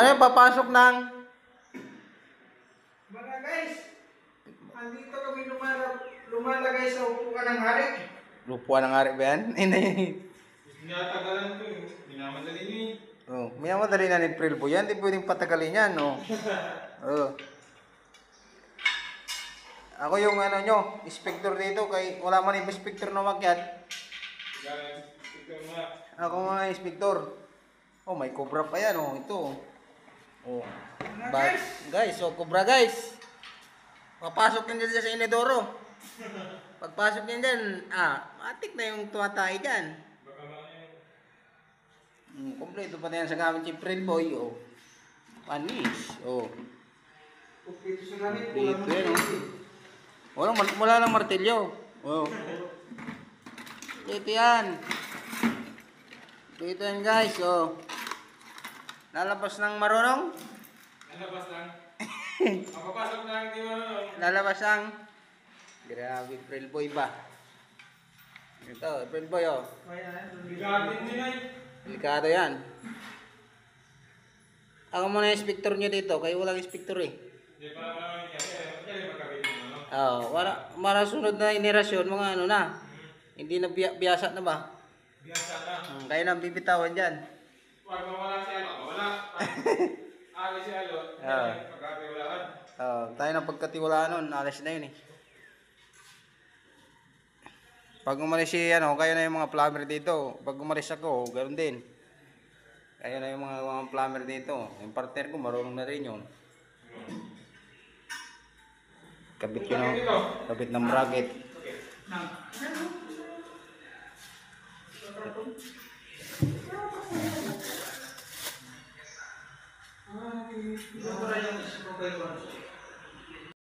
Ngayon, papasok ng... Mga guys, andito kami lumalagay sa upuan ng hari. Lupuan ng ari ba yan? Tinatagalan ko eh. Minamadali niyo eh. Oh, may madali na ni Prilbo yan. Di pwedeng patagalin yan, no? Oh. Ako yung ano nyo, inspector dito. Kay wala man yung inspector na makyat. Ikaw nga. Ako mga inspector. Oh, may cobra pa yan, oh. Ito. Oh. Guys, oh, cobra guys. Papasok yan dyan sa inedoro. Pagpasok yan dyan, matik na yung tumatay dyan. Baka mga Kompleto pa na yan sa gamit si Prilboy, oh. Panis, oh. Kupito sa gamit, Dito kulang yan, ng oh. Wala lang martilyo. Oh. Dito yan. Dito yan guys, oh. Lalabas ng marunong? lalabas lang. Mapapasok na ang di mo. Lalabas ang... Grabe, Prilboy ba? Ito, Prilboy, oh. Bigatin din ay. Delikado yan. Ako muna yung inspector nyo dito, kayo walang inspector eh. Hindi pa naman kasi magkabit mo, no? Oo, para sunod na inerasyon, mga ano na. Hindi na biyasa na ba? Biyasa na. Kayo na ang bibitawan dyan. Huwag mawala si Alo. Mawala. Ali si Alo. Pagkakiwalaan. Tayo na pagkatiwalaan nun, alis na yun eh. Pag umalis si ano, kayo na yung mga plumber dito. Pag umalis ako, ganoon din. Kayo na yung mga plumber dito. Yung partner ko, marunong na rin yun. Kabit yun, oh. Kabit ng bracket. Ito pala yung